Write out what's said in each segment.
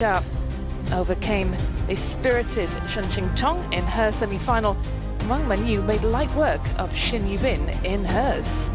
Yingsha overcame a spirited Shen Qingtong in her semi-final. Wang Manyu made light work of Xin Yubin in hers.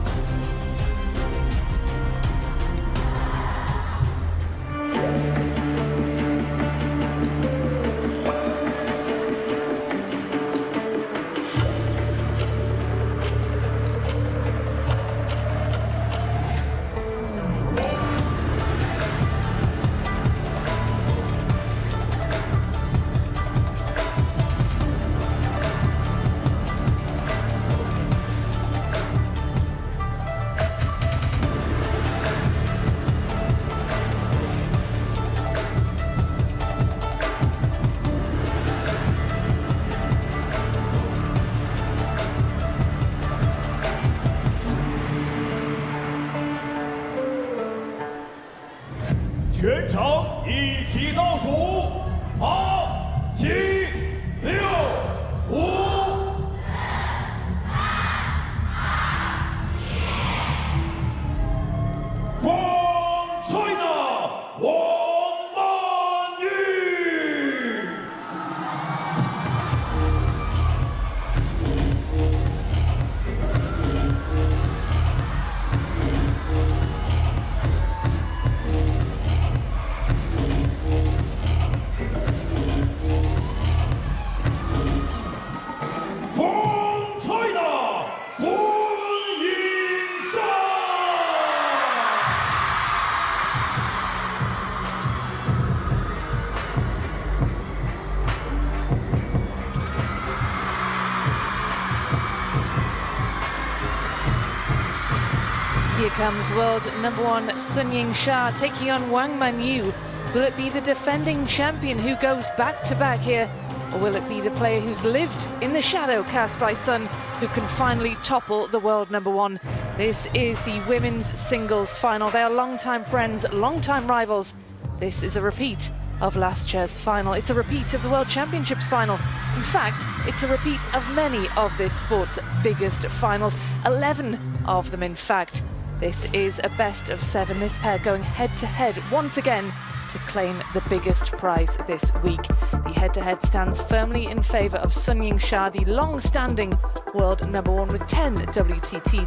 Here comes world #1 Sun Yingsha taking on Wang Manyu. Will it be the defending champion who goes back-to-back here? Or will it be the player who's lived in the shadow cast by Sun who can finally topple the world #1? This is the women's singles final. They are long-time friends, long-time rivals. This is a repeat of last year's final. It's a repeat of the World Championships final. In fact, it's a repeat of many of this sport's biggest finals. 11 of them, in fact. This is a best of 7. This pair going head-to-head once again to claim the biggest prize this week. The head-to-head stands firmly in favour of Sun Yingsha, the long-standing world #1 with 10 WTT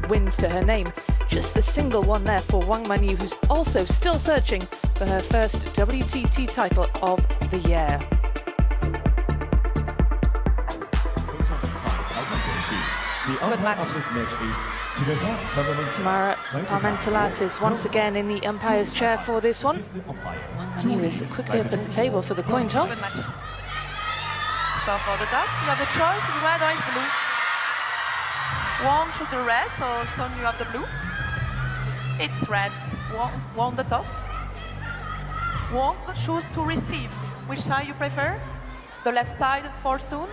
wins to her name. Just the single one there for Wang Manyu, who's also still searching for her first WTT title of the year. Good match. Tamara Parmentilatis once again in the umpire's chair for this one. Wang Manyu is quickly up at the table for the coin toss. So for the toss, you have the choice, is red or is blue. Wang choose the red, so Sun you have the blue. It's reds. Wang the toss. Wang choose to receive. Which side you prefer? The left side for Sun.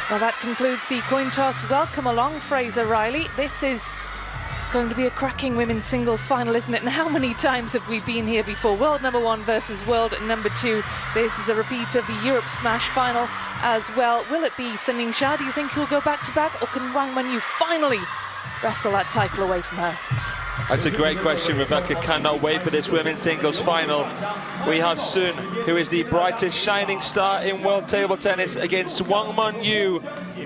Well, that concludes the coin toss. Welcome along, Fraser Riley. This is going to be a cracking women's singles final, isn't it? And how many times have we been here before? World #1 versus world #2. This is a repeat of the Europe Smash final as well. Will it be Sun Yingsha? Do you think he'll go back-to-back? Or can Wang Manyu finally wrestle that title away from her? That's a great question, Rebecca. Cannot wait for this women's singles final. We have Sun, who is the brightest shining star in world table tennis, against Wang Manyu.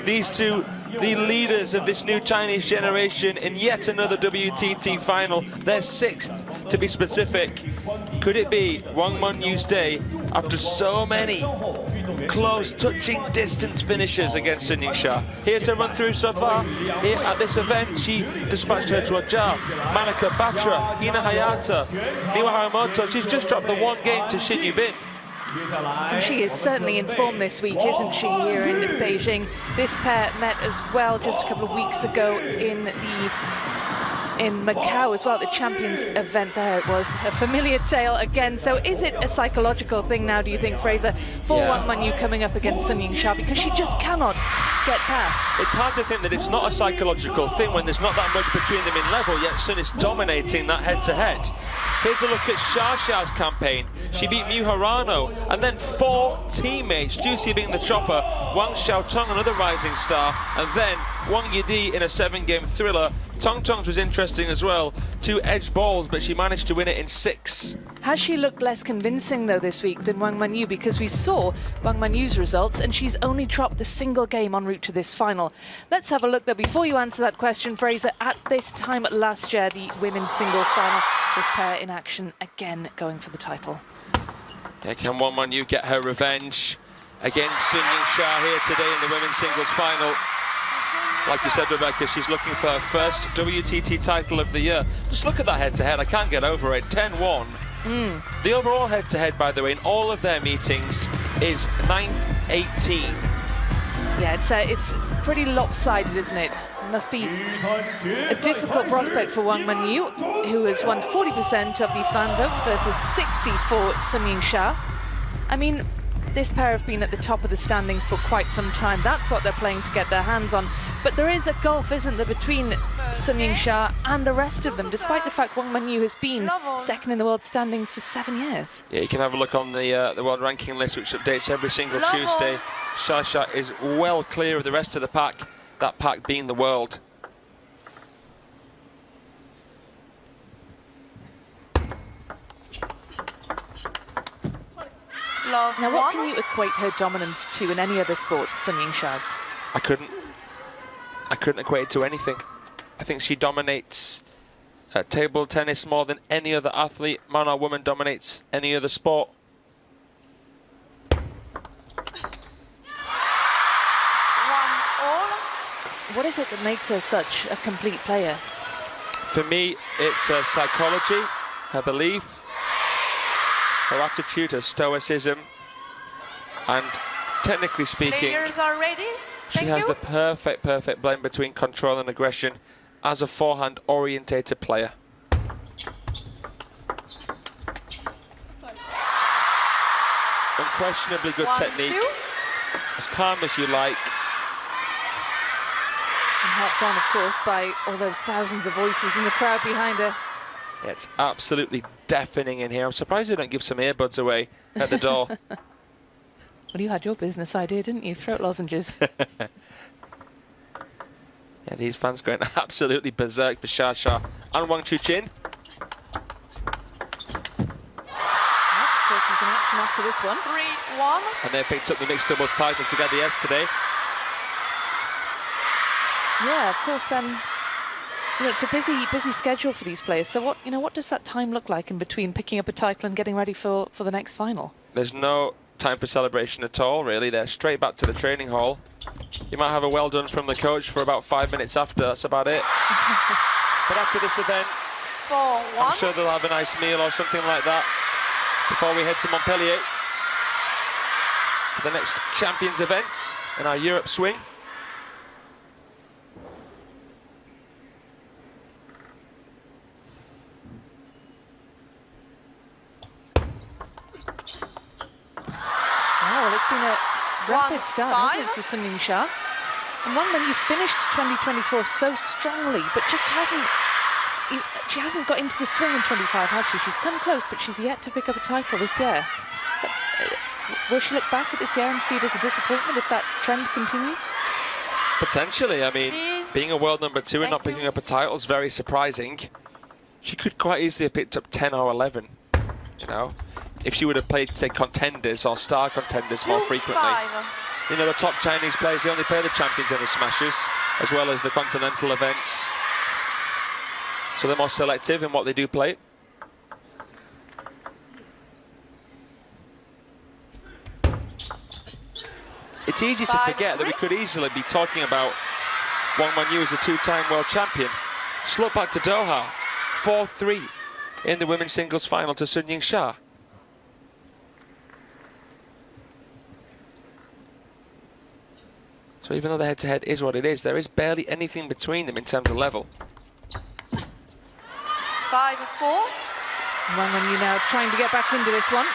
These two, the leaders of this new Chinese generation in yet another WTT final. Their 6th, to be specific. Could it be Wang Manyu's day after so many close, touching distance finishes against Sun Yingsha? Here to run through so far, here at this event, she dispatched her to a jar. Manaka Batra, Hina Hayata, Niwa Haramoto, she's just dropped the 1 game to Xin Yubin. And she is certainly in form this week, isn't she, here in Beijing? This pair met as well just a couple of weeks ago in Macau as well, the Champions event. There it was, a familiar tale again. So is it a psychological thing now, do you think, Fraser, for Wang Manyu coming up against Sun Yingsha, because she just cannot get past? It's hard to think that it's not a psychological thing when there's not that much between them in level, yet Sun is dominating that head-to-head. Here's a look at Xia campaign. She beat Miu Harano, and then 4 teammates, Juicy being the chopper, Wang Xiaotong, another rising star, and then Wang Yidi in a 7-game thriller Tong Tong's was interesting as well. 2 edge balls, but she managed to win it in 6. Has she looked less convincing, though, this week than Wang Manyu? Because we saw Wang Manyu's results, and she's only dropped the single game en route to this final. Let's have a look, though, before you answer that question, Fraser. At this time last year, the women's singles final, this pair in action again, going for the title. Yeah, can Wang Manyu get her revenge against Sun Yingsha here today in the women's singles final? Like you said, Rebecca, she's looking for her first WTT title of the year. Just look at that head-to-head. I can't get over it. 10-1. The overall head-to-head, by the way, in all of their meetings is 9-18. Yeah, it's pretty lopsided, isn't it? It must be a difficult prospect for Wang Manyu, who has won 40% of the fan votes versus 60 for Sun Yingsha. I mean, this pair have been at the top of the standings for quite some time. That's what they're playing to get their hands on. But there is a gulf, isn't there, between Sun Yingsha and the rest of them, despite the fact Wang Manyu has been second in the world standings for 7 years. Yeah, you can have a look on the world ranking list, which updates every single Tuesday. Xia is well clear of the rest of the pack, that pack being the world. Now, what can you equate her dominance to in any other sport, Sun Yingsha's? I couldn't equate it to anything. I think she dominates table tennis more than any other athlete, man or woman, dominates any other sport. What is it that makes her such a complete player? For me, it's her psychology, her belief, her attitude, her stoicism, and technically speaking, Players are ready. she has the perfect blend between control and aggression as a forehand orientated player. Unquestionably good technique, as calm as you like. And helped on, of course, by all those thousands of voices in the crowd behind her. Yeah, it's absolutely deafening in here. I'm surprised they don't give some earbuds away at the door. Well, you had your business idea, didn't you? Throat lozenges. Yeah, these fans going absolutely berserk for Xia and Wang Chuqin. Of course, he's in action after this one. 3-1. And they picked up the mixed doubles title together yesterday. Yeah, of course. You know, it's a busy schedule for these players. So what does that time look like in between picking up a title and getting ready for the next final? There's no time for celebration at all, really. They're straight back to the training hall. You might have a well done from the coach for about 5 minutes after. That's about it. But after this event, 4-1. I'm sure they'll have a nice meal or something like that before we head to Montpellier for the next Champions events in our Europe swing. Well, it's been a rapid start, hasn't it, for Sun Yingsha? And Wang Manyu finished 2024 so strongly, but just she hasn't got into the swing in 25, has she? She's come close, but she's yet to pick up a title this year. Will she look back at this year and see it as a disappointment if that trend continues? Potentially. I mean, being a world number 2 and not picking up a title is very surprising. She could quite easily have picked up 10 or 11, you know, if she would have played, say, contenders or star contenders more frequently. You know, the top Chinese players, they only play the champions and the smashers, as well as the continental events. So they're more selective in what they do play. It's easy to forget that we could easily be talking about Wang Manyu as a 2-time world champion. Just look back to Doha, 4-3 in the women's singles final to Sun Yingsha. So even though the head-to-head is what it is, there is barely anything between them in terms of level. 5-4. Wang Manyu now trying to get back into this one.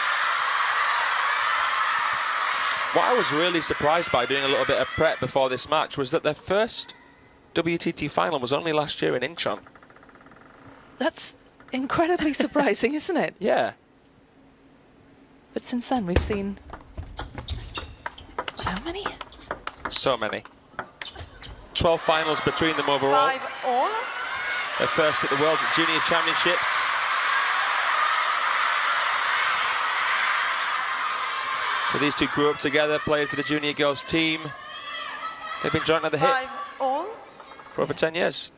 What I was really surprised by, doing a little bit of prep before this match, was that their first WTT final was only last year in Incheon. That's incredibly surprising, isn't it? Yeah. But since then, we've seen... how many? So many. 12 finals between them overall. 5-all. They're first at the World Junior Championships. So these two grew up together, played for the junior girls team. They've been joined at the hip 5-all. for over 10 years.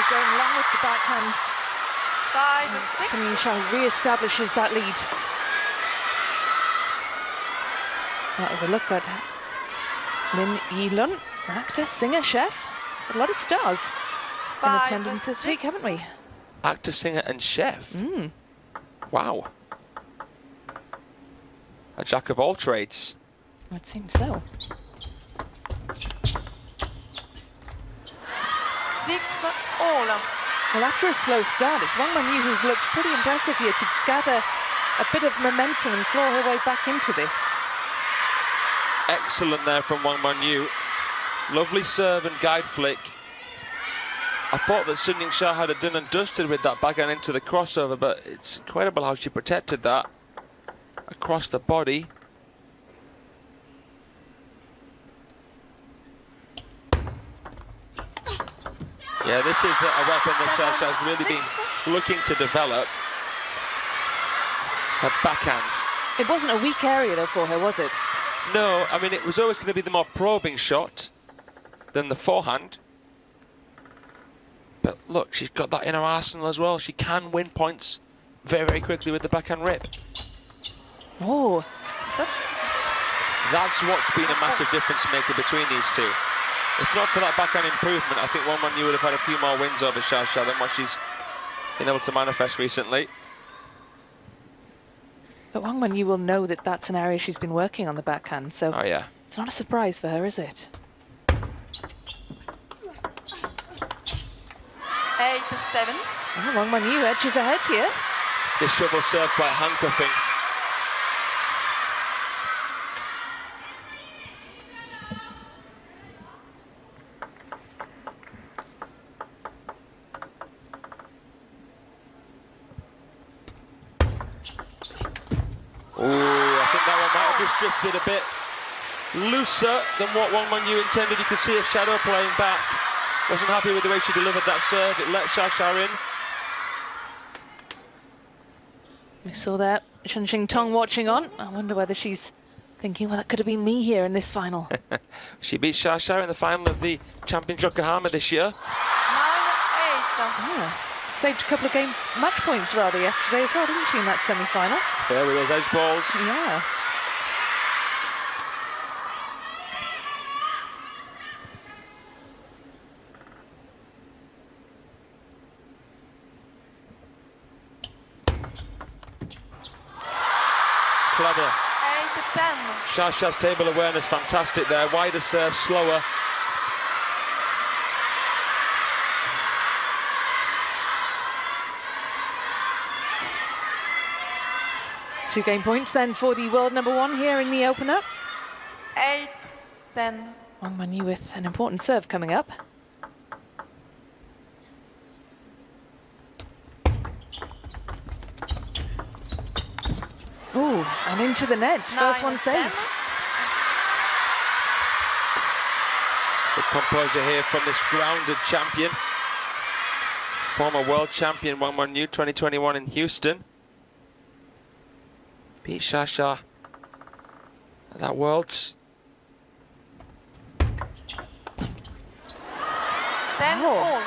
Going long with the backhand. 5-6. Yingsha re-establishes that lead. That was a look at Lin Yi-lun, actor, singer, chef. A lot of stars in attendance this week, haven't we? Actor, singer and chef. Wow. A jack of all trades. It seems so. 6-all. Well, after a slow start, it's Wang Manyu who's looked pretty impressive here to gather a bit of momentum and claw her way back into this. Excellent there from Wang Manyu. Lovely serve and guide flick. I thought that Sun Yingsha had it done and dusted with that backhand into the crossover, but it's incredible how she protected that across the body. Yeah, this is a weapon that Shasha's really been looking to develop. Her backhand. It wasn't a weak area though for her, was it? No, I mean, it was always going to be the more probing shot than the forehand. But look, she's got that in her arsenal as well. She can win points very, very quickly with the backhand rip. Oh. That's what's been a massive difference maker between these two. If not for that backhand improvement, I think Wang Manyu would have had a few more wins over Shasha than what she's been able to manifest recently. But Wang Manyu will know that that's an area she's been working on the backhand, so oh, yeah. It's not a surprise for her, is it? 8-7. Oh, Wang Manyu edges ahead here. This shovel serve quite handcuffing. Drifted a bit looser than what Wang Manyu intended. You could see a shadow playing back. Wasn't happy with the way she delivered that serve. It let Shasha in. We saw that. Shen Xingtong watching on. I wonder whether she's thinking, well, that could have been me here in this final. She beat Shasha in the final of the Champions Yokohama this year. 9-8. Yeah. Staged a couple of game match points rather yesterday as well, didn't she, in that semi-final? There with those edge balls. Yeah. Clever. 8-10. Shasha's table awareness fantastic there. Wider serve, slower. Two game points then for the world number one here in the opener. 8-10. Wang Manyu with an important serve coming up. Ooh, and into the net. First one saved. Good composure here from this grounded champion. Former world champion Wang Manyu, 2021 in Houston. Beat Shasha at that Worlds. 10-all.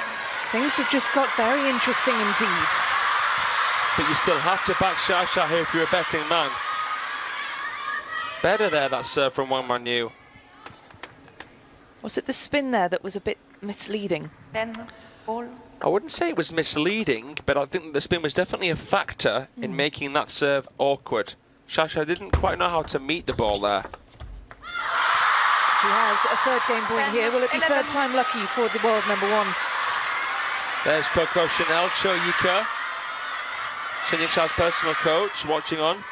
Things have just got very interesting indeed. But you still have to back Shasha here if you're a betting man. Better there, that serve from Wang Manyu. Was it the spin there that was a bit misleading? 10-all. I wouldn't say it was misleading, but I think the spin was definitely a factor in making that serve awkward. Shasha didn't quite know how to meet the ball there. She has a third game point here. Will it be 11. third time lucky for the world number one? There's Coco Chanel, Cho Yika, Shen Yingsha's personal coach, watching on.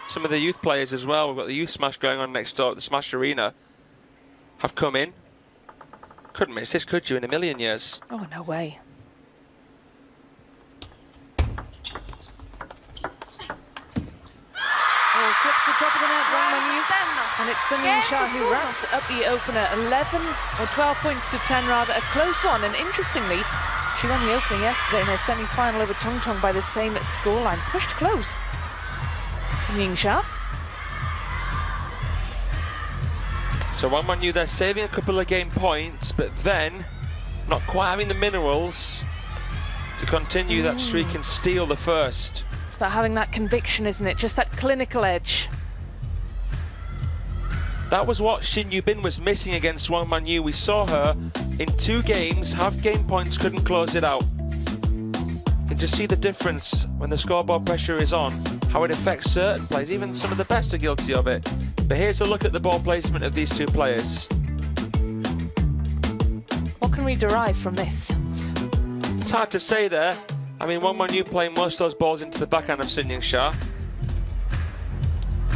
Some of the youth players as well. We've got the youth smash going on next door at the Smash Arena. Have come in. Couldn't miss this, could you, in a million years? Oh, no way. Sun Yingsha, who wraps up the opener 11 or 12 points to 10 rather, a close one. And interestingly, she won the opening yesterday in her semi-final over Tong Tong by the same scoreline. Pushed close. Sun Yingsha. So Wang Manyu, they're saving a couple of game points, but then not quite having the minerals to continue that streak and steal the first. It's about having that conviction, isn't it? Just that clinical edge. That was what Shin Yubin was missing against Wang Manyu. We saw her in 2 games have game points, couldn't close it out. You can just see the difference when the scoreboard pressure is on, how it affects certain players. Even some of the best are guilty of it. But here's a look at the ball placement of these 2 players. What can we derive from this? It's hard to say there. I mean, Wang Manyu playing most of those balls into the backhand of Sun Yingsha.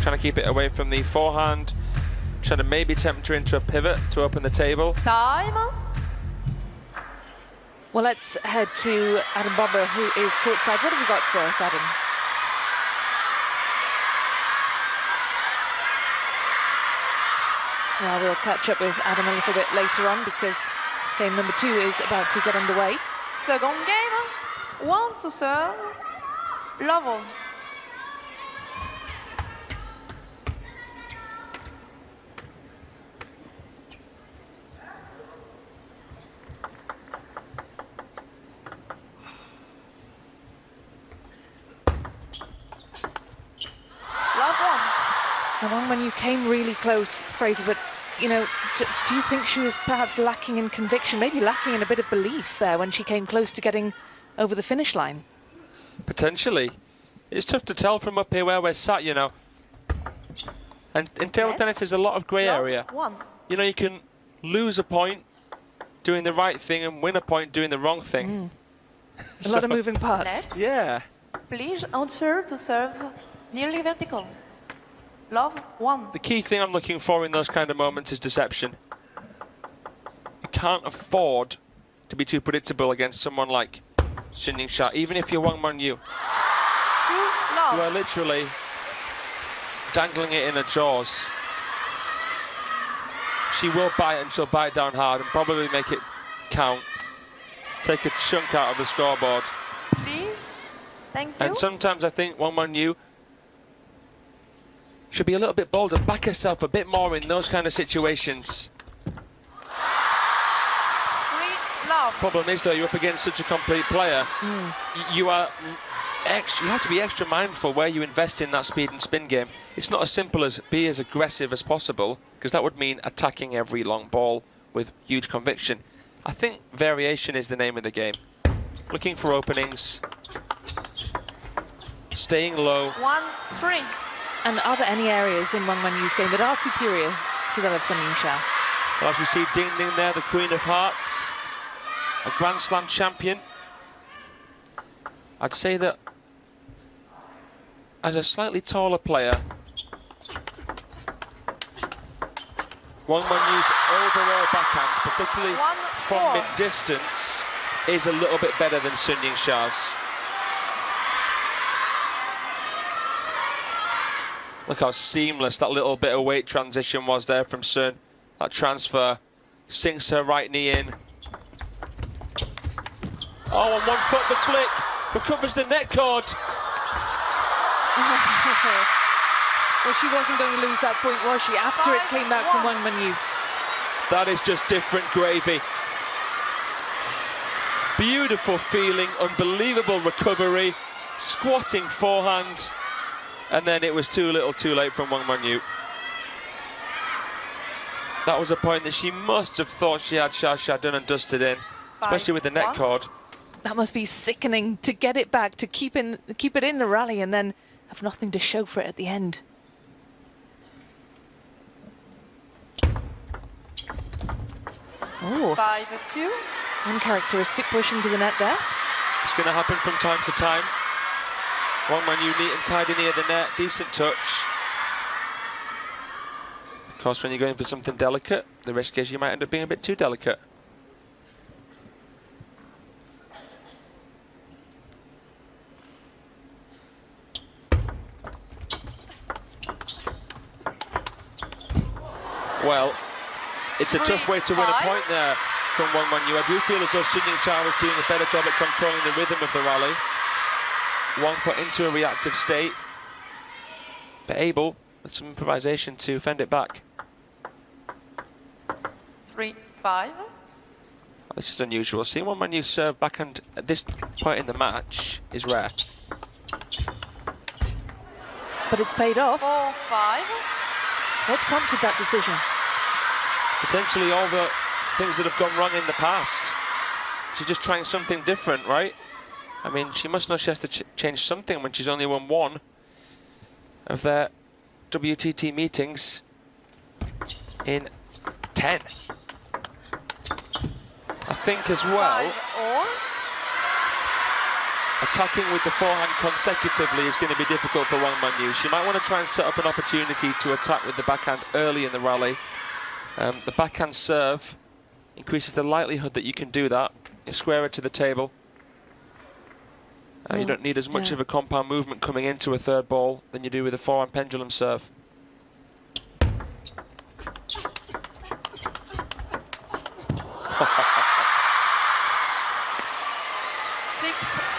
Trying to keep it away from the forehand. Trying to maybe tempt her into a pivot to open the table. Time. Well, let's head to Adam Bobber, who is courtside. What have you got for us, Adam? Well, we'll catch up with Adam a little bit later on because game number 2 is about to get underway. Second game. 1 to serve. Level. Wang Manyu came really close, Fraser, but, you know, do you think she was perhaps lacking in conviction, maybe lacking in a bit of belief there when she came close to getting over the finish line? Potentially. It's tough to tell from up here where we're sat, you know. And in table tennis, there's a lot of grey area. You know, you can lose a point doing the right thing and win a point doing the wrong thing. A lot of moving parts. Let's Yeah. Please answer to serve nearly vertical. Love 1. The key thing I'm looking for in those kind of moments is deception. You can't afford to be too predictable against someone like Sun Yingsha, even if you're Wang Manyu. 2 love. You are literally dangling it in her jaws. She will bite, and she'll bite down hard and probably make it count. Take a chunk out of the scoreboard. Please. Thank you. And sometimes I think Wang Manyu should be a little bit bolder, back herself a bit more in those kind of situations. 3 love. Problem is, though, you're up against such a complete player. You are extra. You have to be extra mindful where you invest in that speed and spin game. It's not as simple as be as aggressive as possible, because that would mean attacking every long ball with huge conviction. I think variation is the name of the game. Looking for openings, staying low. 1 3. And are there any areas in Wang Manyu's game that are superior to that of Sun Yingsha? Well, as we see Ding Ding there, the Queen of Hearts, a Grand Slam champion. I'd say that as a slightly taller player, Wang Manyu's overall backhand, particularly from mid-distance, is a little bit better than Sun Yingsha's. Look how seamless that little bit of weight transition was there from Sun. That transfer sinks her right knee in. Oh, on 1 foot the flick, recovers the net cord. Well, she wasn't going to lose that point, was she? After it came back from Wang Manyu. That is just different gravy. Beautiful feeling, unbelievable recovery, squatting forehand. And then it was too little too late from Wang Manyu. That was a point that she must have thought she had Sha done and dusted in, especially with the net cord. That must be sickening to get it back, to keep it in the rally and then have nothing to show for it at the end. Oh, 5-2. uncharacteristic push into the net there. It's going to happen from time to time. Wang Manyu neat and tidy near the net, decent touch. Of course, when you're going for something delicate, the risk is you might end up being a bit too delicate. Well, it's a tough way to win a point there from Wang Manyu. I do feel as though Sun Yingsha was doing a better job at controlling the rhythm of the rally. Wang put into a reactive state, but able, with some improvisation, to fend it back. 3-5. This is unusual. Seeing Wang Manyu serve backhand at this point in the match is rare. But it's paid off. 4-5. What's prompted that decision? Potentially all the things that have gone wrong in the past. She's just trying something different, right? I mean, she must know she has to change something when she's only won one of their WTT meetings in 10. I think as well, attacking with the forehand consecutively is going to be difficult for Wang Manyu. She might want to try and set up an opportunity to attack with the backhand early in the rally. The backhand serve increases the likelihood that you can do that. You square it to the table. You don't need as much of a compound movement coming into a third ball than you do with a forehand pendulum serve.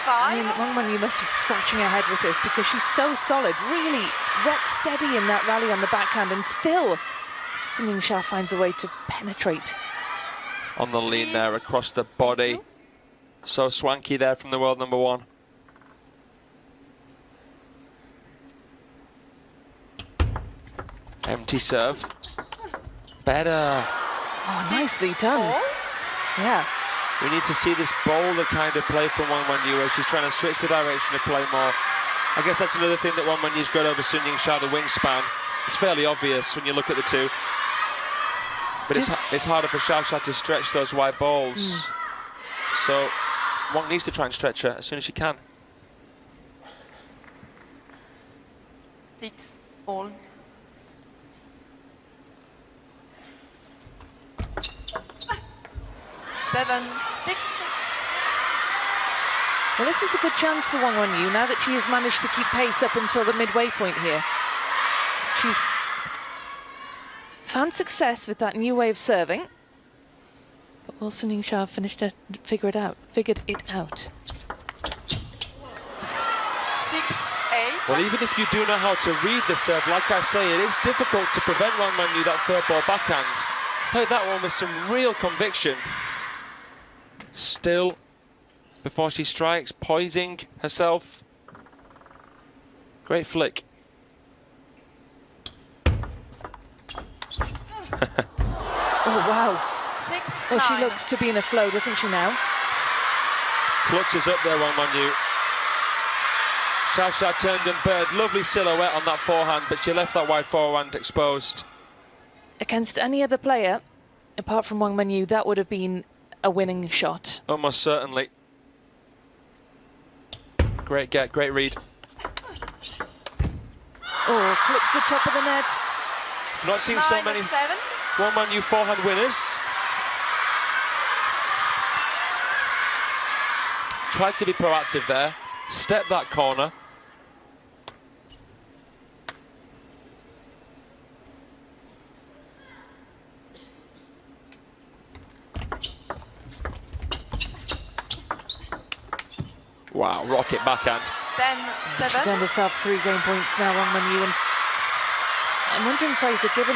I mean, Wang Manyu must be scratching her head with this because she's so solid, really rock steady in that rally on the backhand, and still Sun Yingsha finds a way to penetrate. On the lean there across the body. So swanky there from the world number one. Empty serve. Better. Oh, nicely done. Yeah. We need to see this bolder kind of play from Wang Manyu where she's trying to switch the direction of play more. I guess that's another thing that Wang Manyu's got over Sun Yingsha, the wingspan. It's fairly obvious when you look at the two. But it's harder for Xiaoxia to stretch those wide balls. So Wang needs to try and stretch her as soon as she can. 6-all. Seven, 6. Well, this is a good chance for Wang Manyu now that she has managed to keep pace up until the midway point here. She's found success with that new way of serving. But will Sun Yingsha figured it out? 6-8. Well, even if you do know how to read the serve, like I say, it is difficult to prevent Wang Manyu that third ball backhand. Played that one with some real conviction. Still, before she strikes, poising herself. Great flick. Oh, wow. 6-9. Oh, she looks to be in a flow, doesn't she now? Clutches up there, Wang Manyu. Xiaoxia turned and bird. Lovely silhouette on that forehand, but she left that wide forehand exposed. Against any other player, apart from Wang Manyu, that would have been a winning shot. Almost certainly. Great get, great read. Oh, clips the top of the net. Not seen so many Wang Manyu forehand winners. Tried to be proactive there. Step that corner. Wow, rocket backhand. 10-7. She's earned herself 3 game points now, Wang Manyu. And I'm wondering, Fraser, given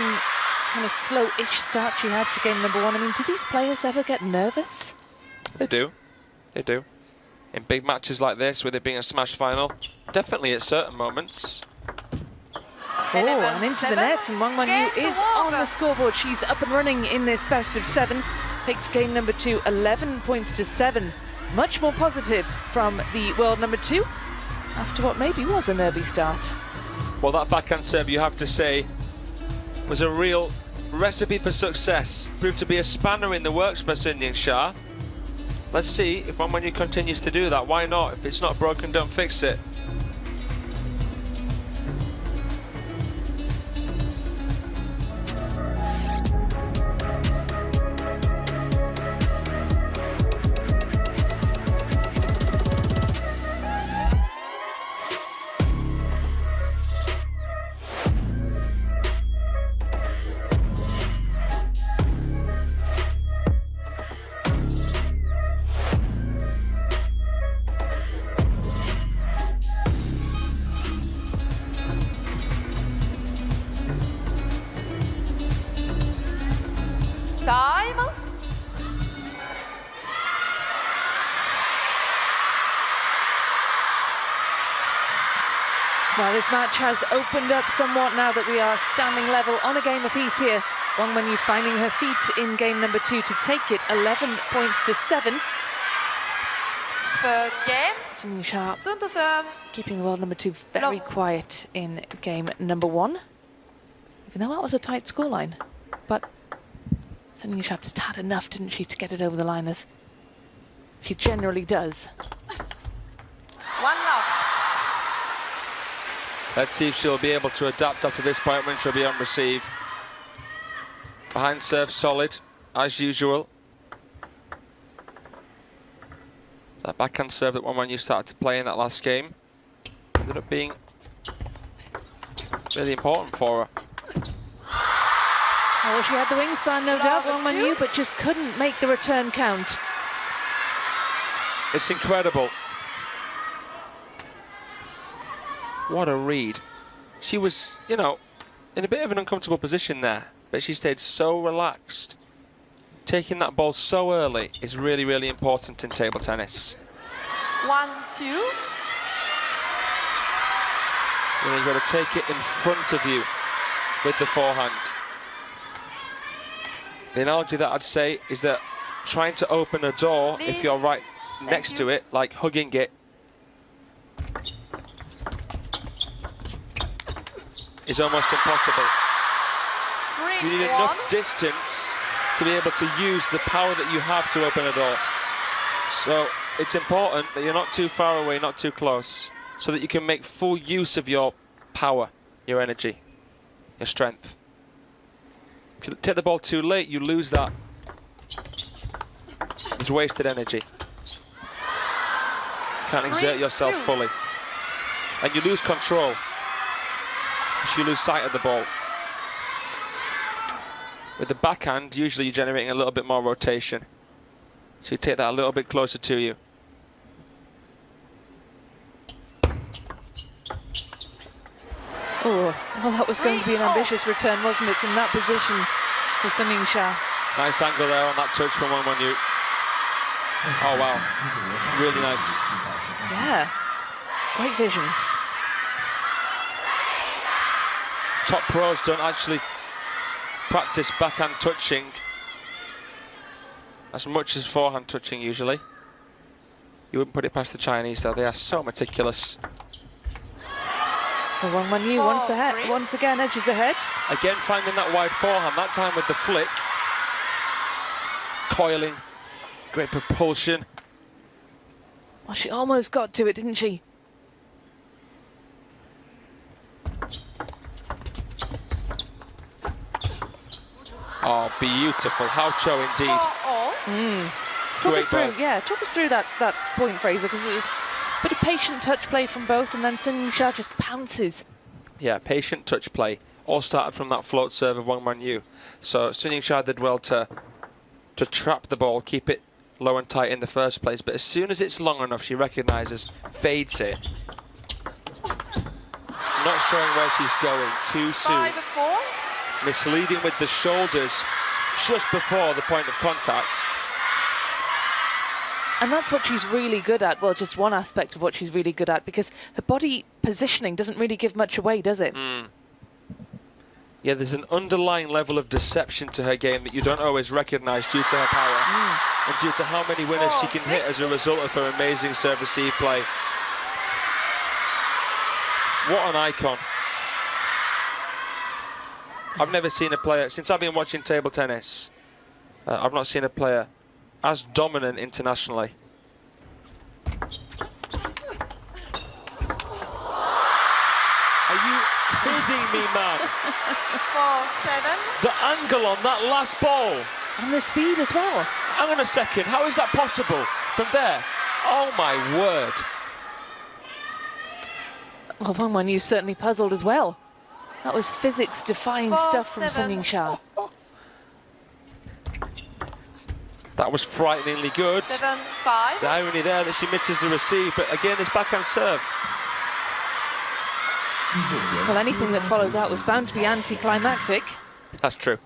kind of slow-ish start she had to game number 1, I mean, do these players ever get nervous? They do. They do. In big matches like this, with it being a smash final, definitely at certain moments. Oh, and into the net, and Wang Manyu is on the scoreboard. She's up and running in this best of 7. Takes game number 2, 11 points to 7. Much more positive from the world number 2 after what maybe was a nervy start. Well, that backhand serve, you have to say, was a real recipe for success. Proved to be a spanner in the works for Sun Yingsha. Let's see if Wang Manyu continues to do that. Why not? If it's not broken, don't fix it. Well, this match has opened up somewhat now that we are standing level on a game apiece here. Wang Manyu finding her feet in game number 2 to take it 11 points to 7. Third game. Sun Yingsha Soon to serve. keeping the world number 2 very quiet in game number 1. Even though that was a tight scoreline. But Sun Yingsha just had enough, didn't she, to get it over the line, as she generally does. 1-love. Let's see if she'll be able to adapt after this point when she'll be on receive. Behind serve solid, as usual. That backhand serve that Wang Manyu started to play in that last game ended up being really important for her. Oh, she had the wingspan, no doubt, Wang Manyu, but just couldn't make the return count. It's incredible. What a read. She was, you know, in a bit of an uncomfortable position there, but she stayed so relaxed. Taking that ball so early is really, really important in table tennis. 1-2. You know, you've got to take it in front of you with the forehand. The analogy that I'd say is that trying to open a door, if you're right next to it, like hugging it, is almost impossible. You need enough distance to be able to use the power that you have to open a door. So it's important that you're not too far away, not too close, so that you can make full use of your power, your energy, your strength. If you take the ball too late, you lose that. It's wasted energy. Can't exert yourself fully. And you lose control. You lose sight of the ball. With the backhand, usually you're generating a little bit more rotation. So you take that a little bit closer to you. Oh, well, that was going to be an ambitious return, wasn't it, from that position for Sun Yingsha. Nice angle there on that touch from Wang Manyu. Oh, wow. Really nice. Yeah, great vision. Top pros don't actually practice backhand touching as much as forehand touching usually. You wouldn't put it past the Chinese though, they are so meticulous. Well, Wang Manyu once again edges ahead. Again finding that wide forehand, that time with the flick. Coiling, great propulsion. Well, she almost got to it, didn't she? Oh, beautiful. How Cho indeed. Talk us through that point, Fraser, because it was a bit of patient touch play from both, and then Sun Yingsha just pounces. Yeah, patient touch play. All started from that float serve of Wang Manyu. So Sun Yingsha did well to trap the ball, keep it low and tight in the first place, but as soon as it's long enough, she recognises, fades it. Not showing where she's going too soon. 5-4. Misleading with the shoulders just before the point of contact. And that's what she's really good at. Well, just one aspect of what she's really good at, because her body positioning doesn't really give much away, does it? Yeah, there's an underlying level of deception to her game that you don't always recognise due to her power and due to how many winners she can hit as a result of her amazing serve-receive play. What an icon. I've never seen a player, since I've been watching table tennis, I've not seen a player as dominant internationally. Are you kidding me, man? 4-7. The angle on that last ball. And the speed as well. Hang on a second, how is that possible from there? Oh my word. Well, Wang Manyu certainly puzzled as well. That was physics-defying stuff from Sun Yingsha. That was frighteningly good. 7-5. The irony there that she misses the receive, but again, this backhand serve. Well, anything that followed that was bound to be anticlimactic. That's true.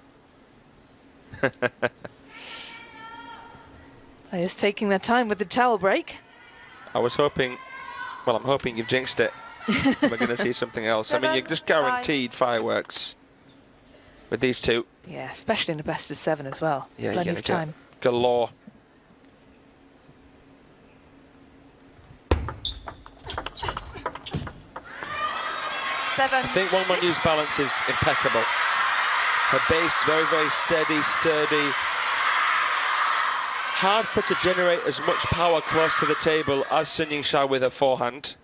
Players taking their time with the towel break. I was hoping, well, I'm hoping you've jinxed it. we're going to see something else. I mean, you're just guaranteed fireworks with these two. Yeah, especially in a best of 7 as well. Yeah, plenty you're of going to time. get galore. Seven, I think Wang Manyu's balance is impeccable. Her base very, very steady, sturdy. Hard for her to generate as much power close to the table as Sun Yingsha with her forehand.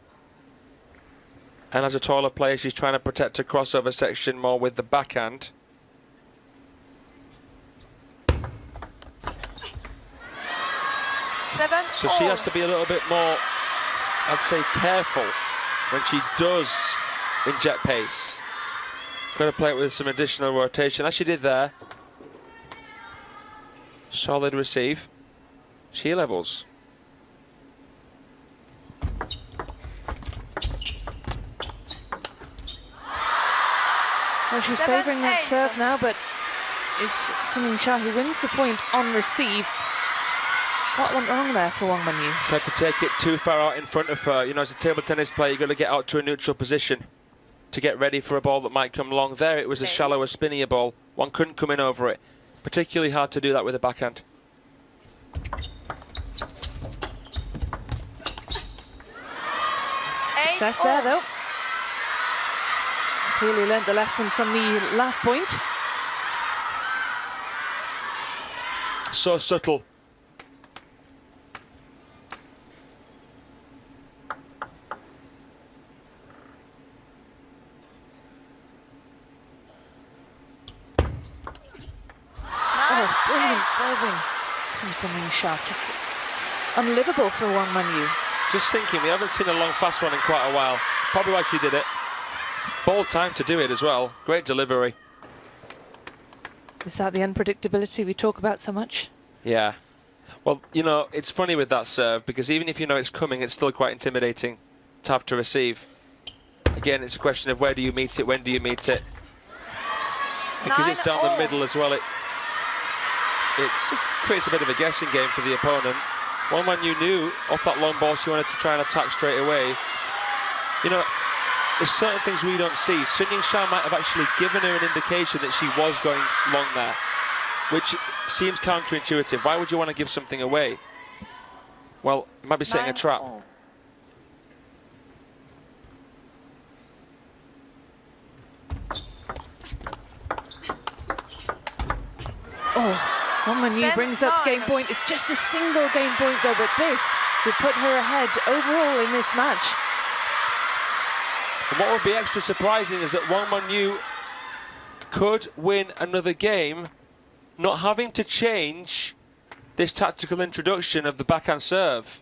And as a taller player, she's trying to protect her crossover section more with the backhand. Seven, So she has to be a little bit more, I'd say, careful when she does inject pace. Got to play it with some additional rotation, as she did there. Solid receive. She levels. Well, she's 7, favouring that 8. serve now, but it's Sun Yingsha who wins the point on receive. What went wrong there for Wang Manyu? Tried to take it too far out in front of her. You know, as a table tennis player, you've got to get out to a neutral position to get ready for a ball that might come along. There it was a shallower, spinnier ball. One couldn't come in over it. Particularly hard to do that with a backhand. Success there, though. Clearly learnt the lesson from the last point. So subtle. Oh, brilliant serving from Sun Yingsha. Just unlivable for Wang Manyu. Just thinking, we haven't seen a long fast one in quite a while. Probably why she did it. Bold time to do it as well. Great delivery. Is that the unpredictability we talk about so much? Yeah. Well, you know, it's funny with that serve, because even if you know it's coming, it's still quite intimidating to have to receive. Again, it's a question of where do you meet it, when do you meet it. Because it's down the middle as well, it just creates a bit of a guessing game for the opponent. Wang Manyu knew off that long ball she wanted to try and attack straight away. You know, there's certain things we don't see. Sun Yingsha might have actually given her an indication that she was going long there, which seems counterintuitive. Why would you want to give something away? Well, it might be setting a trap. Oh, Wang Manyu brings up game point. It's just a single game point though, but this will put her ahead overall in this match. And what would be extra surprising is that Wang Manyu could win another game, not having to change this tactical introduction of the backhand serve.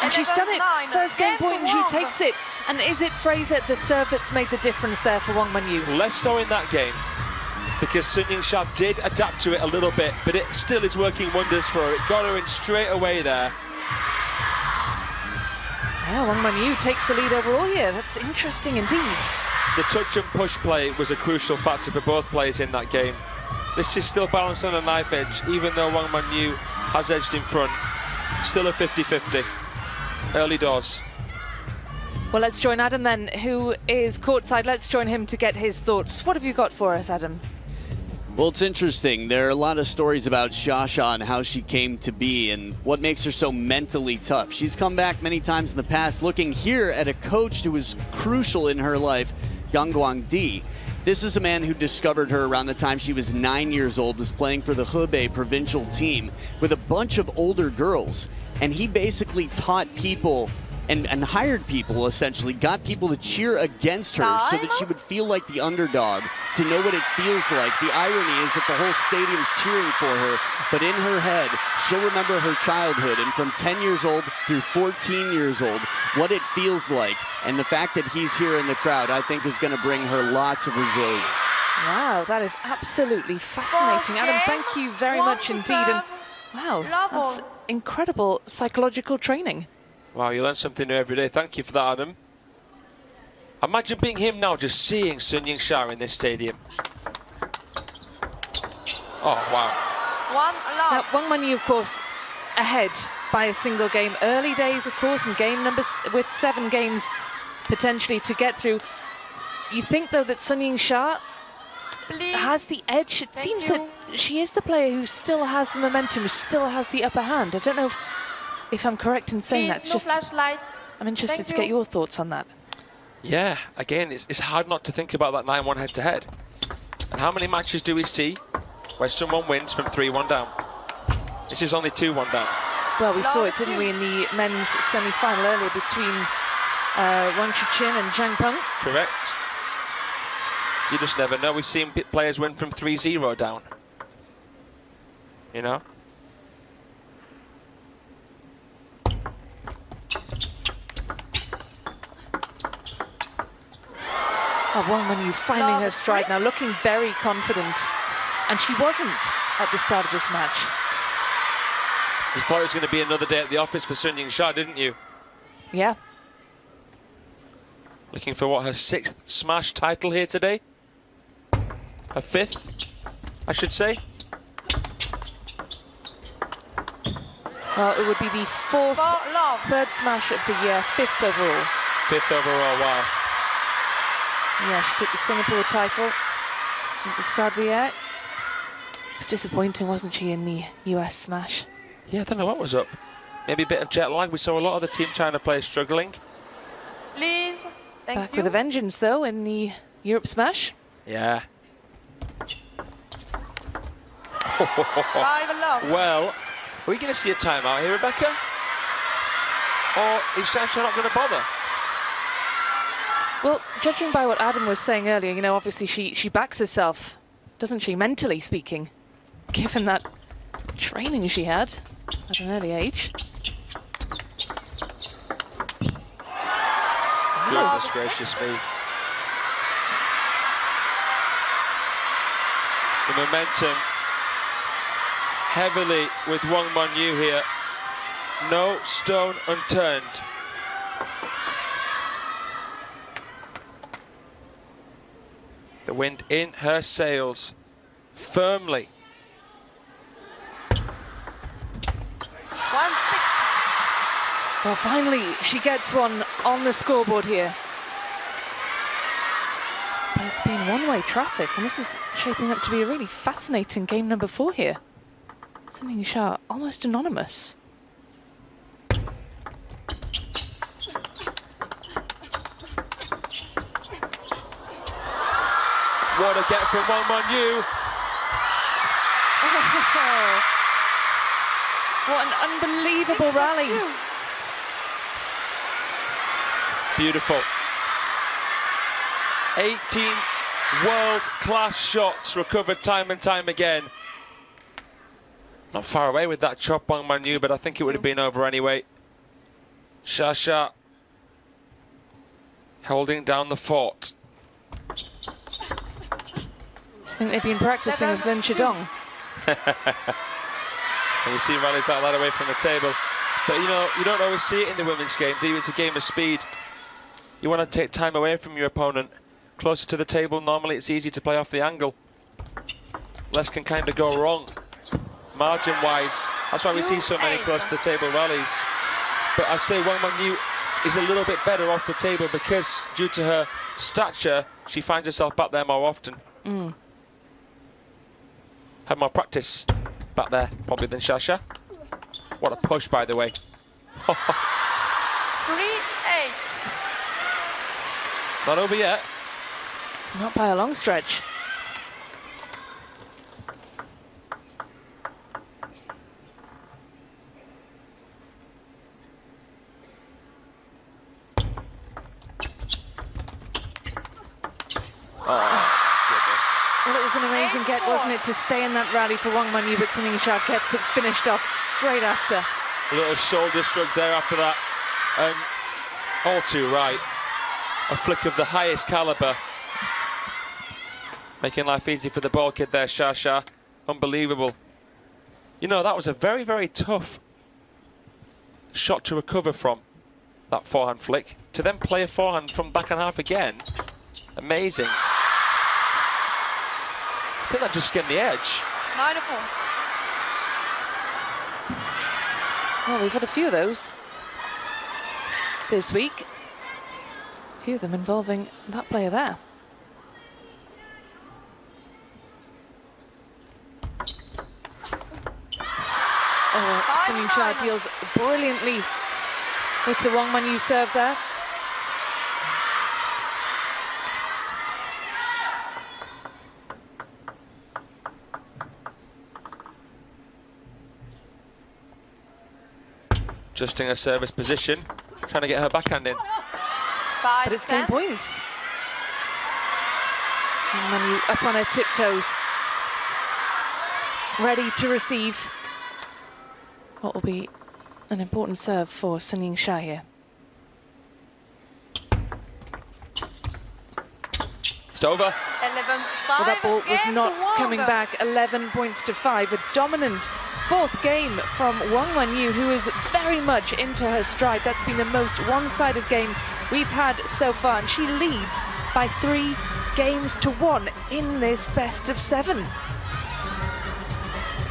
And she's done it. First game point and she takes it. And is it Fraser, the serve, that's made the difference there for Wang Manyu? Less so in that game, because Sun Yingsha did adapt to it a little bit, but it still is working wonders for her. It got her in straight away there. Yeah, Wang Manyu takes the lead overall here. That's interesting indeed. The touch and push play was a crucial factor for both players in that game. This is still balanced on a knife edge, even though Wang Manyu has edged in front. Still a 50-50. Early doors. Well, let's join Adam then, who is courtside. Let's join him to get his thoughts. What have you got for us, Adam? Well, it's interesting. There are a lot of stories about Shasha and how she came to be and what makes her so mentally tough. She's come back many times in the past, looking here at a coach who was crucial in her life, Yang Guangdi. This is a man who discovered her around the time she was 9 years old, was playing for the Hebei provincial team with a bunch of older girls. And he basically taught people and hired people, essentially, got people to cheer against her so that she would feel like the underdog, to know what it feels like. The irony is that the whole stadium's cheering for her, but in her head, she'll remember her childhood, and from 10 years old through 14 years old, what it feels like. And the fact that he's here in the crowd, I think, is going to bring her lots of resilience. Wow, that is absolutely fascinating. Adam, thank you very much indeed. And wow, that's incredible psychological training. Wow, you learn something new every day. Thank you for that, Adam. Imagine being him now, just seeing Sun Yingsha in this stadium. Oh, wow. Now, Wang Manyu, of course, ahead by a single game. Early days, of course, and game numbers with 7 games potentially to get through. You think, though, that Sun Yingsha has the edge? It seems that she is the player who still has the momentum, who still has the upper hand. I don't know if I'm correct in saying that. It's just, flashlight. I'm interested to get your thoughts on that. Yeah, again, it's hard not to think about that 9-1 head-to-head. And how many matches do we see where someone wins from 3-1 down? This is only 2-1 down. Well, we saw it, didn't we, in the men's semi-final earlier between Wang Chuqin and Zhang Peng. Correct. You just never know. We've seen players win from 3-0 down. You know? Oh, Wang Manyu finding her stride now, looking very confident. And she wasn't at the start of this match. You thought it was going to be another day at the office for Sun Yingsha, didn't you? Yeah. Looking for what, her 6th smash title here today? Her 5th, I should say. Well, it would be the 3rd smash of the year, 5th overall. 5th overall, wow. Yeah, she took the Singapore title at the start of the year. It was disappointing, wasn't she, in the US smash? Yeah, I don't know what was up. Maybe a bit of jet lag. We saw a lot of the Team China players struggling. Please, thank you. Back with a vengeance, though, in the Europe smash. Yeah. Well, are we going to see a timeout here, Rebecca? Or is Shasha not going to bother? Well, judging by what Adam was saying earlier, you know, obviously she backs herself, doesn't she, mentally speaking, given that training she had at an early age. Goodness gracious me. The momentum heavily with Wang Manyu here. No stone unturned. The wind in her sails firmly. 1-6. Well, finally, she gets one on the scoreboard here. But it's been one-way traffic, and this is shaping up to be a really fascinating game number 4 here. Sun Yingsha almost anonymous. What a get from Wang Manyu. Oh, what an unbelievable rally. Beautiful. 18 world-class shots recovered time and time again. Not far away with that chop, Wang Manyu, but I think it would have been over anyway. Shasha holding down the fort. I think they've been practicing with Lin Chidong. And you see rallies like that away from the table. But you know, you don't always see it in the women's game, do you? It's a game of speed. You want to take time away from your opponent. Closer to the table, normally it's easy to play off the angle. Less can kind of go wrong, margin-wise. That's why we see so many close to the table rallies. But I'd say Wang Manyu is a little bit better off the table because, due to her stature, she finds herself back there more often. Had more practice back there, probably, than Shasha. What a push, by the way. 3-8. Not over yet. Not by a long stretch. Well, it was an amazing get, wasn't it, to stay in that rally for Wang Manyu, but Sun Yingsha gets it finished off straight after. A little shoulder shrug there after that. And all too right. A flick of the highest caliber. Making life easy for the ball kid there, Shasha. Unbelievable. You know, that was a very, very tough shot to recover from, that forehand flick. To then play a forehand from back and half again. Amazing. I think that just skimmed the edge. 9-4. Well, we've had a few of those this week. A few of them involving that player there. Oh, Sun Yingsha deals brilliantly with the Wang Manyu serve there. Adjusting her service position, trying to get her backhand in. But it's 10 points. And Manyu up on her tiptoes, ready to receive what will be an important serve for Sun Yingsha here. It's over. 11-5. Well, that ball was not coming back. 11 points to 5. A dominant fourth game from Wang Manyu, who is very much into her stride. That's been the most one-sided game we've had so far, and she leads by 3 games to 1 in this best of 7.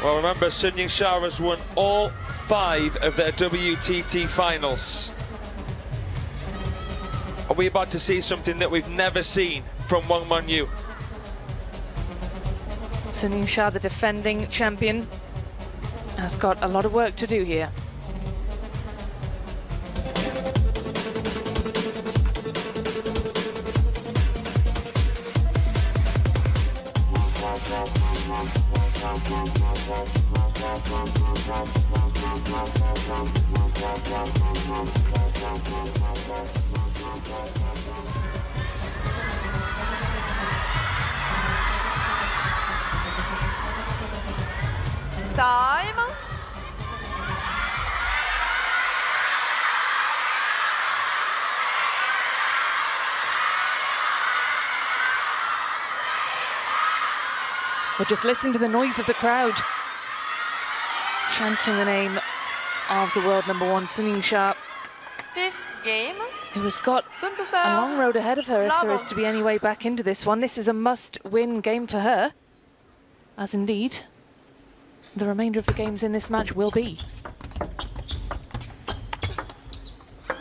Well, remember, Sun Yingsha has won all 5 of their WTT finals. Are we about to see something that we've never seen from Wang Manyu? Sun Yingsha, the defending champion, has got a lot of work to do here. Time. Well, just listen to the noise of the crowd chanting the name of the world number 1, Sun Yingsha, 5th game. who has got a long road ahead of her if there is to be any way back into this one. This is a must-win game for her, as indeed the remainder of the games in this match will be.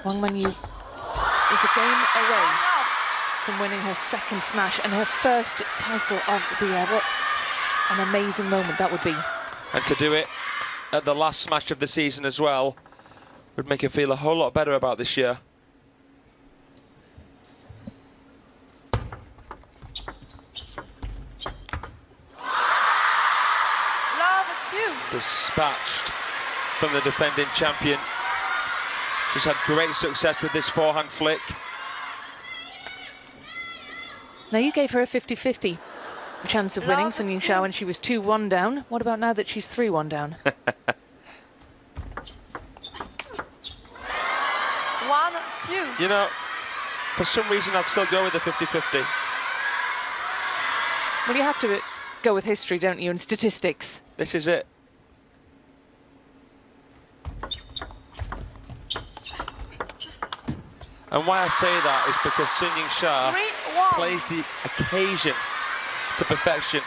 Wang Manyu is a game away from winning her 2nd smash and her 1st title of the year. What an amazing moment that would be. And to do it at the last smash of the season as well would make her feel a whole lot better about this year. Dispatched from the defending champion. She's had great success with this forehand flick. Now, you gave her a 50-50 chance of winning, Sun Yingsha, when she was 2-1 down. What about now that she's 3-1 down? 1-2. You know, for some reason I'd still go with the 50-50. Well, you have to go with history, don't you, and statistics. This is it. And why I say that is because Sun Yingsha plays the occasion to perfection.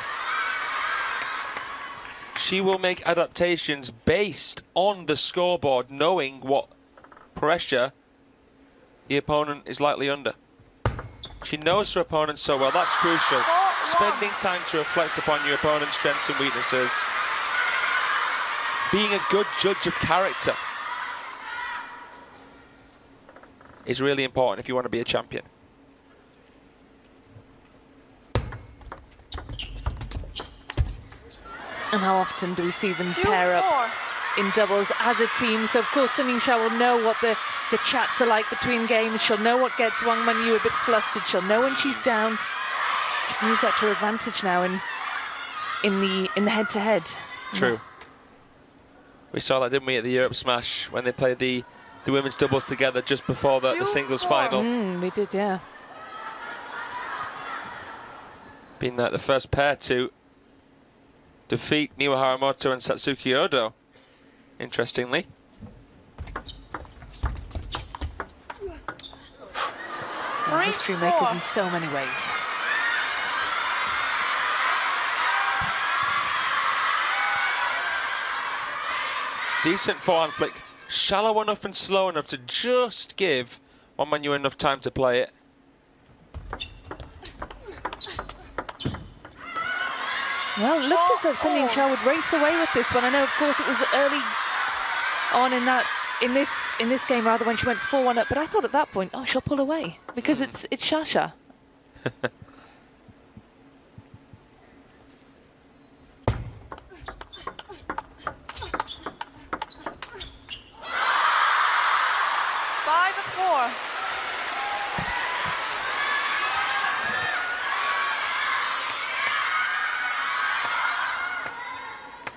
She will make adaptations based on the scoreboard, knowing what pressure the opponent is likely under. She knows her opponent so well, that's crucial. Spending time to reflect upon your opponent's strengths and weaknesses. Being a good judge of character is really important if you want to be a champion. And how often do we see them pair up in doubles as a team? So, of course, Sun Yingsha will know what the chats are like between games. She'll know what gets Wang Manyu a bit flustered. She'll know when she's down. She can use that to her advantage now in the head-to-head. True. We saw that, didn't we, at the Europe Smash when they played the women's doubles together just before the singles final. We did, yeah. Being the first pair to defeat Miwa Haramoto and Satsuki Odo, interestingly. History makers in so many ways. Decent forehand flick shallow enough and slow enough to just give Wang Manyu enough time to play it. Well, it looked as though Sun Yingsha would race away with this one. I know, of course, it was early on in this game rather when she went 4-1 up, but I thought at that point, oh, she'll pull away because it's Xia. 5-4.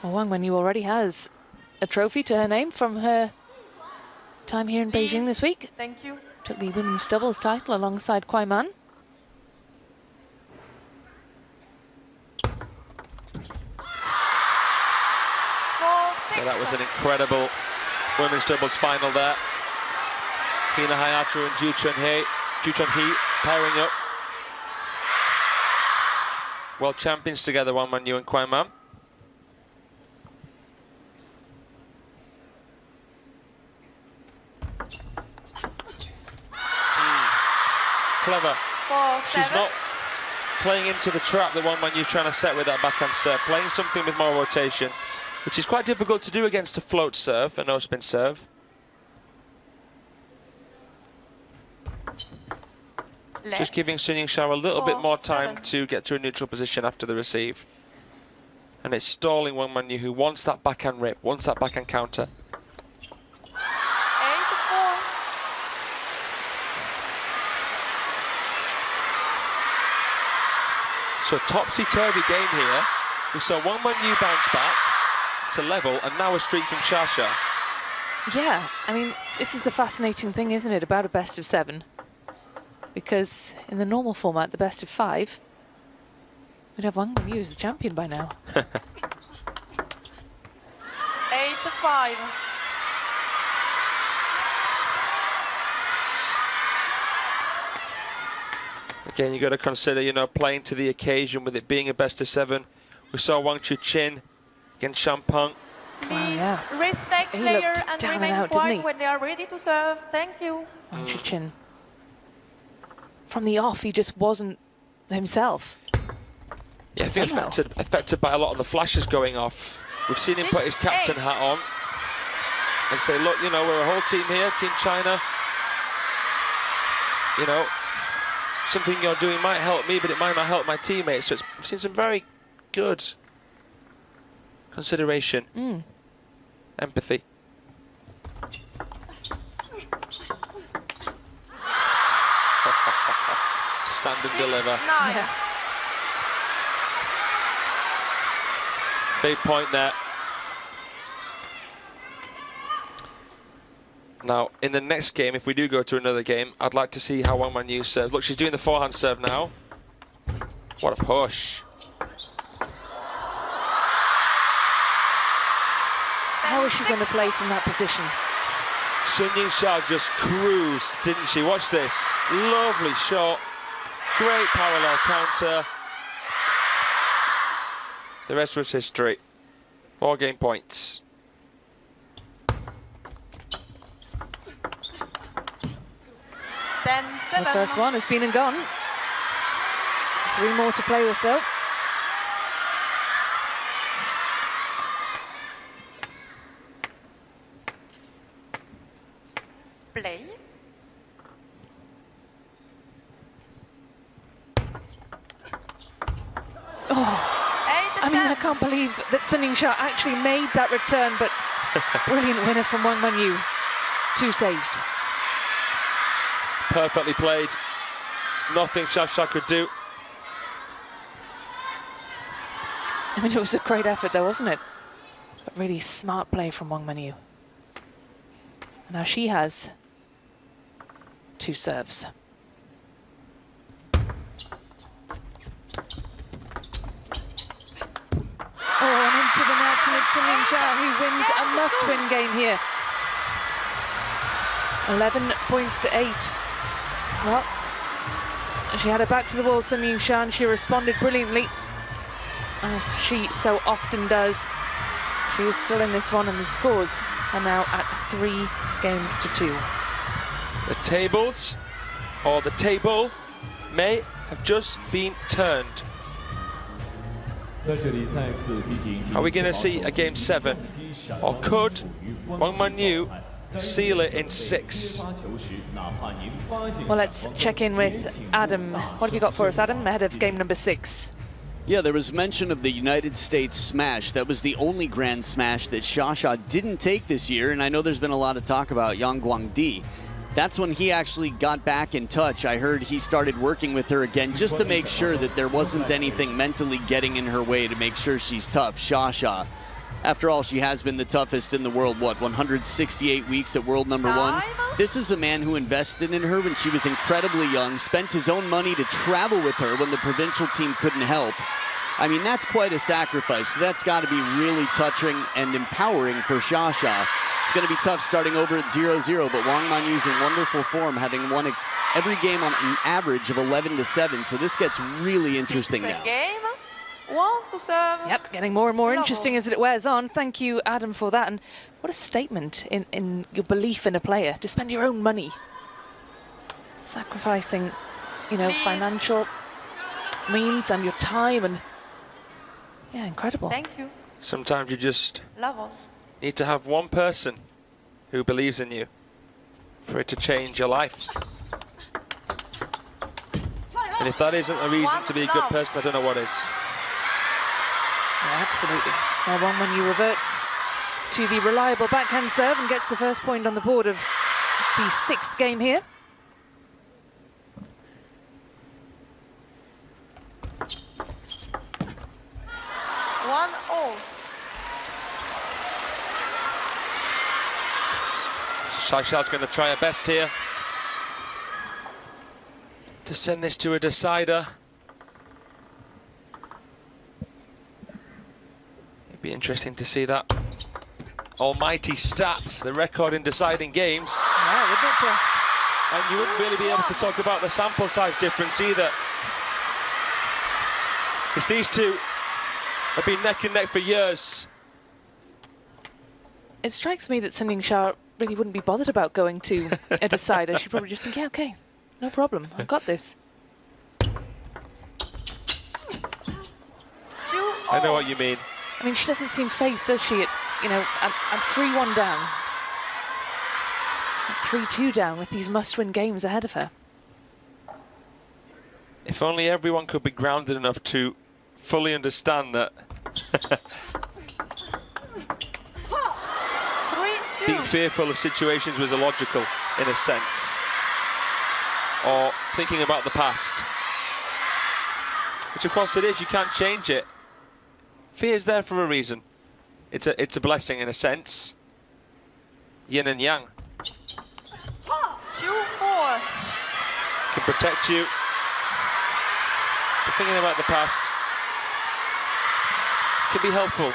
Well, Wang Manyu already has a trophy to her name from her time here in Beijing this week. Thank you. Took the women's doubles title alongside Kwai Man. Yeah, that was an incredible women's doubles final there. Hina Hayata and Ju Chun-hee pairing up. World champions together, Wang Manyu and Kwai Man. Clever. She's not playing into the trap that Wang Manyu's trying to set with that backhand serve, playing something with more rotation, which is quite difficult to do against a float serve, a no-spin serve. Just giving Sun Yingsha a little bit more time to get to a neutral position after the receive. And it's stalling Wang Manyu, who wants that backhand rip, wants that backhand counter. 8-4. So topsy-turvy game here. We saw Wang Manyu bounce back to level, and now a streak from Xia. Yeah, I mean, this is the fascinating thing, isn't it, about a best of 7? Because in the normal format, the best of 5, we'd have Wang Manyu as the champion by now. 8-5. Again, you got to consider, you know, playing to the occasion with it being a best of 7. We saw Wang Chuqin against Champeng. Yeah. Respect He player looked and down and remain out, didn't he? quiet when they are ready to serve. Thank you. Wang Chuqin. From the off, he just wasn't himself. Yeah, I think affected by a lot of the flashes going off. We've seen him put his captain hat on and say, look, you know, we're a whole team here, Team China. You know, something you're doing might help me, but it might not help my teammates. So we've seen some very good consideration, empathy. Stand and deliver. 9. Yeah. Big point there. Now, in the next game, if we do go to another game, I'd like to see how Wang Manyu serves. Look, she's doing the forehand serve now. What a push. How is she going to play from that position? Sun Yingsha just cruised, didn't she? Watch this. Lovely shot. Great parallel counter. The rest was history. 4 game points. Then 7. The first one has been and gone. 3 more to play with, though. Play. I mean, I can't believe that Sun Yingsha actually made that return, but brilliant winner from Wang Manyu. 2 saved. Perfectly played. Nothing Xia could do. I mean, it was a great effort, though, wasn't it? But really smart play from Wang Manyu. And now she has 2 serves. Oh, and into the net, and it's Sun Yingsha who wins a must-win game here. 11 points to 8. Well, she had her back to the wall, Sun Yingsha, and she responded brilliantly, as she so often does. She is still in this one, and the scores are now at 3 games to 2. The tables, or the table, may have just been turned. Are we going to see a game 7, or could Wang Manyu seal it in 6? Well, let's check in with Adam. What have you got for us, Adam, ahead of game number 6? Yeah, there was mention of the United States Smash. That was the only Grand Smash that Xia didn't take this year, and I know there's been a lot of talk about Yang Guangdi. That's when he actually got back in touch. I heard he started working with her again just to make sure that there wasn't anything mentally getting in her way to make sure she's tough. Xia, after all, she has been the toughest in the world, 168 weeks at world number 1? This is a man who invested in her when she was incredibly young, spent his own money to travel with her when the provincial team couldn't help. I mean, that's quite a sacrifice. So that's got to be really touching and empowering for Xia. It's going to be tough starting over at 0-0, but Wang Manyu's in wonderful form, having won every game on an average of 11-7. So this gets really interesting now. Game. 1 to serve. Yep, getting more and more interesting as it wears on. Thank you, Adam, for that. And what a statement in your belief in a player, to spend your own money. Sacrificing, you know, financial means and your time, and yeah, incredible. Thank you. Sometimes you just Level. need to have one person who believes in you for it to change your life. And if that isn't a reason to be a good person, I don't know what is. Yeah, absolutely. Now Wang Manyu reverts to the reliable backhand serve and gets the first point on the board of the 6th game here. Xiao's going to try her best here to send this to a decider. It'd be interesting to see that almighty stats, the record in deciding games. Yeah, wouldn't it just? And you wouldn't really be able to talk about the sample size difference either. Because these two have been neck and neck for years. It strikes me that Yingsha really wouldn't be bothered about going to a decider. She'd probably just think, yeah, okay, no problem, I've got this. I know what you mean. I mean, she doesn't seem phased, does she? You know, I'm 3-1 down. 3-2 down with these must-win games ahead of her. If only everyone could be grounded enough to fully understand that being fearful of situations was illogical, in a sense. Or thinking about the past. Which of course it is, you can't change it. Fear is there for a reason. It's a blessing in a sense. Yin and yang. 2-4. Can protect you. But thinking about the past can be helpful.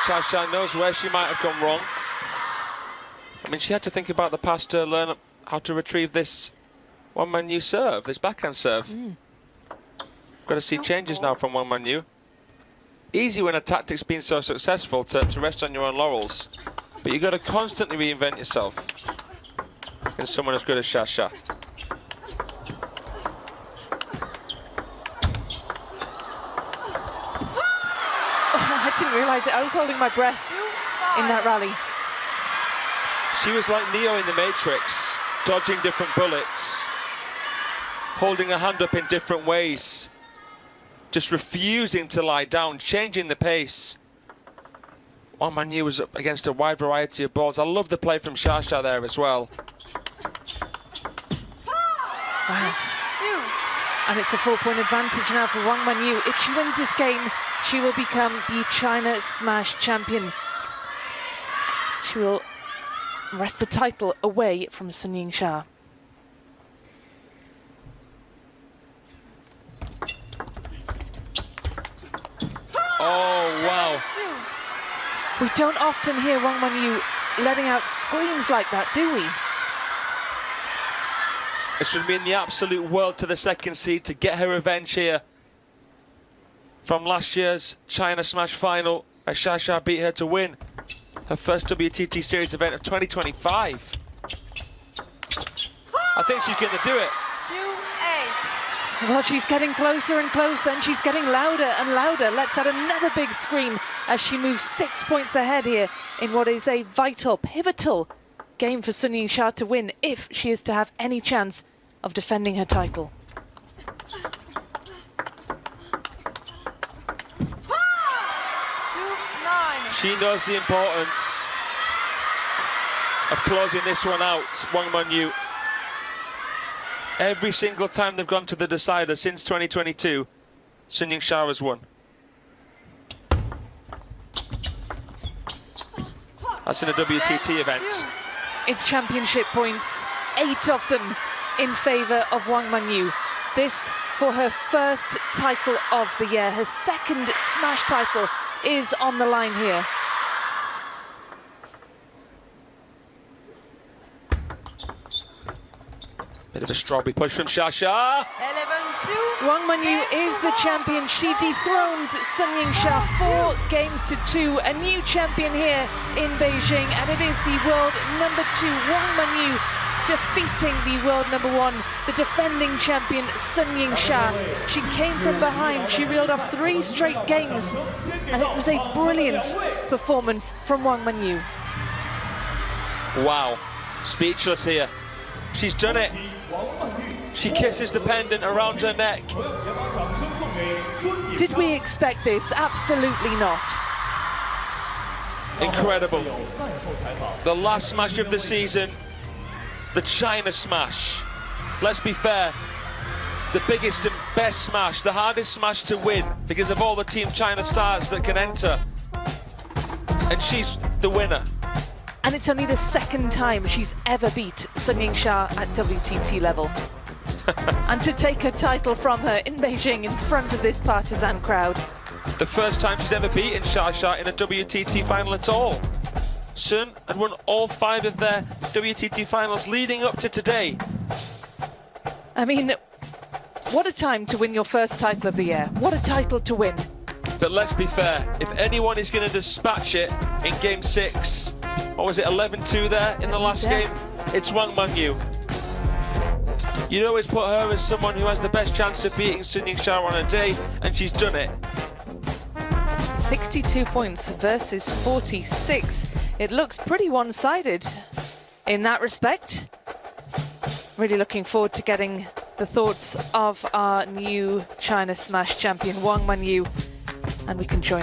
Xia knows where she might have gone wrong. I mean, she had to think about the past to learn how to retrieve this Wang Manyu serve, this backhand serve. Got to see changes now from Wang Manyu. Easy when a tactic's been so successful to rest on your own laurels, but you've got to constantly reinvent yourself against someone as good as Xia. I didn't realise it. I was holding my breath in that rally. She was like Neo in the Matrix, dodging different bullets, holding her hand up in different ways, just refusing to lie down, changing the pace. Wang Manyu was up against a wide variety of balls. I love the play from Xia there as well. Wow. And it's a 4-point advantage now for Wang Manyu. If she wins this game, she will become the China Smash champion. She will wrest the title away from Yingsha. Oh, wow. We don't often hear Wang Manyu letting out screams like that, do we? It should mean the absolute world to the second seed to get her revenge here from last year's China Smash final, as Xia beat her to win. Her first WTT Series event of 2025. I think she's going to do it. 2-8. Well, she's getting closer and closer, and she's getting louder and louder. Let's add another big scream as she moves 6 points ahead here in what is a vital, pivotal game for Sun Yingsha to win if she is to have any chance of defending her title. She knows the importance of closing this one out, Wang Manyu. Every single time they've gone to the decider since 2022, Sun Yingsha has won. That's in a WTT event. It's championship points, 8 of them in favour of Wang Manyu. This for her first title of the year. Her second smash title is on the line here. Bit of a strawberry push from Shasha. 11-2. Wang Manyu is the champion. She dethrones Sun Yingsha 4 games to 2. A new champion here in Beijing, and it is the world number 2, Wang Manyu, defeating the world number 1, the defending champion Sun Yingsha. She came from behind. She reeled off 3 straight games, and it was a brilliant performance from Wang Manyu. Wow, speechless here. She's done it. She kisses the pendant around her neck. Did we expect this? Absolutely not. Incredible. The last smash of the season, the China smash. Let's be fair, the biggest and best smash, the hardest smash to win because of all the Team China stars that can enter. And she's the winner. And it's only the second time she's ever beat Sun Yingsha at WTT level. And to take her title from her in Beijing in front of this partisan crowd. The first time she's ever beaten Shasha in a WTT final at all. Sun had won all 5 of their WTT finals leading up to today. I mean, what a time to win your first title of the year. What a title to win. But let's be fair, if anyone is going to dispatch it in game 6, what was it, 11-2 there in the last game? It's Wang Manyu. You'd always put her as someone who has the best chance of beating Sun Yingsha on a day, and she's done it. 62 points versus 46. It looks pretty one-sided in that respect. Really looking forward to getting the thoughts of our new China Smash champion, Wang Manyu, and we can join